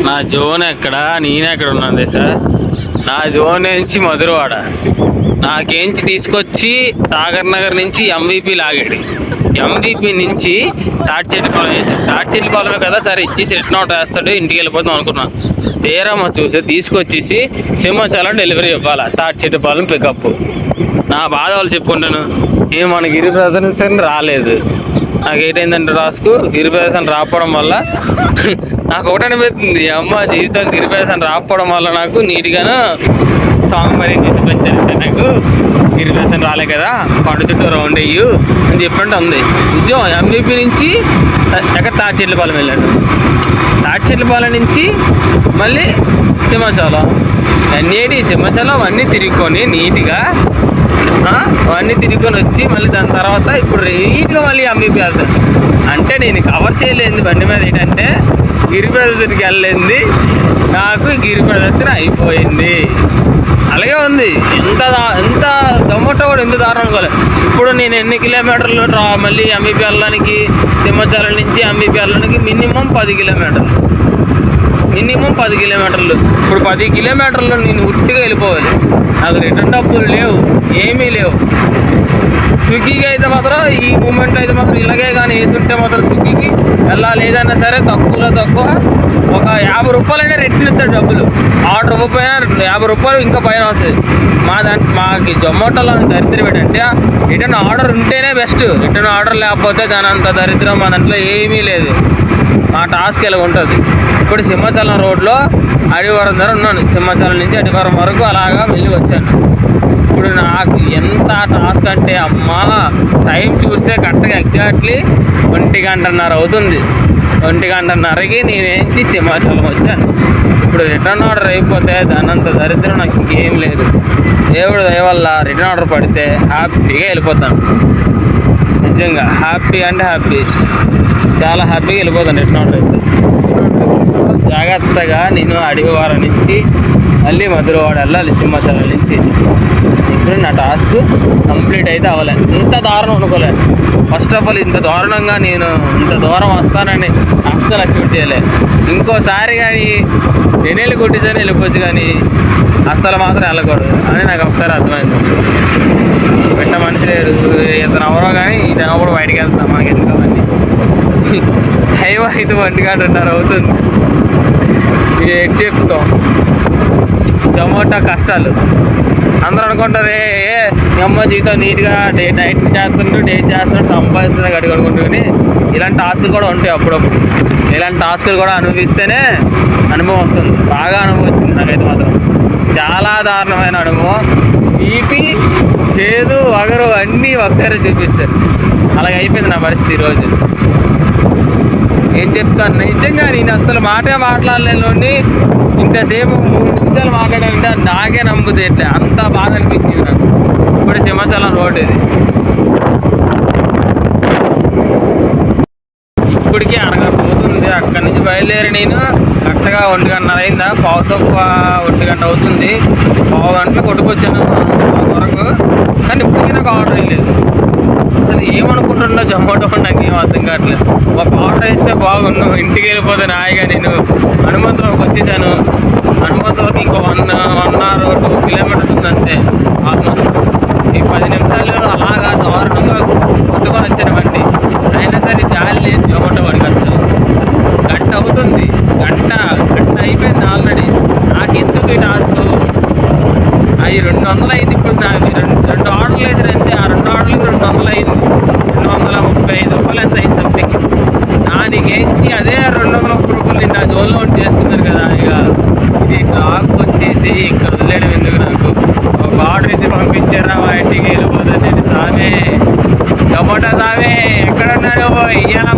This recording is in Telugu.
నా జోన్ ఎక్కడ, నేను ఎక్కడ ఉన్నాను సార్? నా జోన్ నుంచి మధురవాడ, నాకేంచి తీసుకొచ్చి సాగర్ నగర్ నుంచి ఎంవిపి లాగాడు. ఎంవిపి నుంచి తాటిచెట్టిపాలెం వేసాడు. తాటిచెట్టిపాలెమే కదా సరే ఇచ్చేసి రిటర్న్ అవుట్ వేస్తాడు, ఇంటికి వెళ్ళిపోతాం అనుకున్నాను. తీరమ్మ చూసి తీసుకొచ్చేసి సింహాచలం డెలివరీ ఇవ్వాలి. తాటిచెట్టిపాలెం పికప్. నా బాధ వాళ్ళు చెప్పుకుంటాను. ఏం మన గిరిప్రదర్శన రాలేదు. నాకు ఏంటైందంటే రాసుకు గిరిప్రదర్శన రాకపోవడం వల్ల నాకు ఒకటి అనిపిస్తుంది, అమ్మ జీవితం గిరిప్రదర్శన రాకపోవడం వల్ల నాకు నీట్గాను సాంగ్ మరి తీసుకొచ్చారంటే నాకు గిరిప్రదర్శన రాలే కదా, కొండ చుట్టూ రౌండ్ అయ్యు అని చెప్పంటే ఉంది. నిజం ఎంవిపి నుంచి ఎక్కడ తాటిచెట్లపాలెం వెళ్ళాడు. తాటిచెట్లపాలెం నుంచి మళ్ళీ సింహాచలం, అన్నీ సింహాచలం అవన్నీ తిరుగుకొని నీట్గా అవన్నీ తిరుగుకొని వచ్చి మళ్ళీ దాని తర్వాత ఇప్పుడు నీట్గా మళ్ళీ ఎంవిపి వెళ్తాను. అంటే నేను కవర్ చేయలేదు బండి మీద. ఏంటంటే గిరి ప్రదర్శనకి వెళ్ళింది, నాకు గిరి ప్రదర్శన అయిపోయింది. అలాగే ఉంది. ఎంత టొమాటో కూడా ఎంత దారుణం అనుకోలేదు. ఇప్పుడు నేను ఎన్ని కిలోమీటర్లు మళ్ళీ ఎంవిపి వెళ్ళడానికి, సింహాచలం నుంచి ఎంవిపి వెళ్ళడానికి మినిమం 10 కిలోమీటర్లు. ఇప్పుడు 10 కిలోమీటర్లు నేను ఉట్టిగా వెళ్ళిపోవాలి. నాకు రిటర్న్ డబ్బులు లేవు, ఏమీ లేవు. స్విగ్గీకి అయితే మాత్రం ఈ మూమెంట్ అయితే మాత్రం ఇలాగే కానీ వేసుకుంటే మాత్రం స్విగ్గీకి వెళ్ళాలి. ఏదైనా సరే తక్కువ ఒక 50 రూపాయలైనా రిటర్న్ ఇస్తాడు డబ్బులు. ఆర్డర్ ఇవ్వకపోయినా 50 రూపాయలు ఇంకా పైన వస్తుంది. మాకు జొమాటోలో దరిద్రం ఏంటంటే రిటర్న్ ఆర్డర్ ఉంటేనే బెస్ట్. రిటర్న్ ఆర్డర్ లేకపోతే దాని అంత దరిద్రం మా దాంట్లో ఏమీ లేదు. మా టాస్క్ ఇలా ఉంటుంది. ఇప్పుడు సింహాచలం రోడ్లో అడివారం దగ్గర ఉన్నాను. సింహాచలం నుంచి అడివారం వరకు అలాగా వెళ్ళి వచ్చాను. ఇప్పుడు నాకు ఎంత టాస్క్ అంటే అమ్మా, టైం చూస్తే కరెక్ట్గా ఎగ్జాక్ట్లీ 1:30 అవుతుంది. 1:30కి నేనేంచి సింహాచలం వచ్చాను. ఇప్పుడు రిటర్న్ ఆర్డర్ అయిపోతే దానంత దరిద్రం నాకు ఇంకేం లేదు. దేవుడు దయ వల్ల రిటర్న్ ఆర్డర్ పడితే హ్యాపీగా వెళ్ళిపోతాను. నిజంగా హ్యాపీ అంటే హ్యాపీ, చాలా హ్యాపీగా వెళ్ళిపోతాను రిటర్న్ ఆర్డర్ అయితే. జాగ్రత్తగా నేను అడివారం నుంచి మళ్ళీ మధురవాడ వెళ్ళాలి సింహాచలం నుంచి. ఇప్పుడు నా టాస్క్ కంప్లీట్ అయితే అవ్వలేదు. ఇంత దారుణం అనుకోలేదు. ఫస్ట్ ఆఫ్ ఆల్ ఇంత దారుణంగా నేను ఇంత దూరం వస్తానని అస్సలు ఎక్స్పెక్ట్ చేయలేదు. ఇంకోసారి కానీ ఎన్నెళ్ళు కొట్టేసారి వెళ్ళిపోవచ్చు, కానీ అస్సలు మాత్రం వెళ్ళకూడదు అని నాకు ఒకసారి అర్థమైంది. పెట్ట మనిషి లేదు, ఇతను ఎవరో కానీ ఇతను కూడా బయటికి వెళ్తాం. మాకు ఎందుకని టైం అయితే 1:30 అవుతుంది. ఏం చెప్తాం, టమోటా కష్టాలు. అందరూ అనుకుంటారు అమ్మ జీవితం నీట్గా నైట్ చేస్తున్నాడు సంపాదిస్తున్నా గడికి అనుకుంటుంది. ఇలాంటి టాస్కులు కూడా ఉంటాయి అప్పుడప్పుడు. ఇలాంటి టాస్కులు కూడా అనుభవిస్తేనే అనుభవం వస్తుంది. బాగా అనుభవం వచ్చింది నాకైతే మాత్రం. చాలా దారుణమైన అనుభవం. తీపి చేదు వగరు అన్నీ ఒకసారి చూపిస్తారు. అలాగే అయిపోయింది నా పరిస్థితి ఈరోజు. ఏం చెప్తాను, నిజంగా నేను అసలు మాట్లాడలేని ఇంతసేపు 3 నిమిషాలు మాట్లాడాలంటే నాకే నమ్ముతుంది. ఎట్లా అంత బాధ అనిపించింది నాకు. ఇప్పుడు సింహాచలం రోడ్ ఇది. ఇప్పటికీ అరగంట అవుతుంది. అక్కడి నుంచి బయలుదేరి నేను కరెక్ట్గా 1:30 అయిందా, 1:15 అవుతుంది. 1/2 గంటలో కొట్టుకొచ్చాను వరకు. కానీ ఇప్పటికీ నాకు ఆర్డర్ వేయలేదు. అసలు ఏమనుకుంటున్నా జొమాటో నాకు ఏం అర్థం కావట్లేదు. ఒక ఆర్డర్ వేస్తే బాగున్నాం, ఇంటికి వెళ్ళిపోతే నాయిగా నేను హనుమంతులోకి వచ్చేసాను. హనుమంతులోకి ఇంకో 1 hour 2 కిలోమీటర్స్ ఉందంతే ఆల్మోస్ట్. ఈ 10 నిమిషాలు అలాగా దారుణంగా కొట్టుకొని వచ్చాను బండి. అయినా సరే జాలి లేదు జొమాటో వాడికి అసలు. గంట అవుతుంది, గంట అయిపోయింది ఆల్రెడీ. నాకు ఎందుకు ఈ టాస్క్? అవి 200 అయింది. ఇప్పుడు నాకు 2 ఆర్డర్లు వేసారంటే ఆ 2 ఆర్డర్లకు 200 అయింది. 235 రూపాయలు ఎంత అయింది సంథింగ్. దానికేంచి అదే 230 రూపాయలు నా జోన్లో ఉండి చేసుకున్నాను కదా. ఇక ఇది లాక్ వచ్చేసి ఇక్కడ వదిలేయడం ఎందుకు నాకు? ఒక ఆర్డర్ అయితే పంపించారా మా ఇంటికి వెళ్ళిపోతుంది. నేను సామే టమోటా సామే ఎక్కడున్నాడు? ఇయ్యాల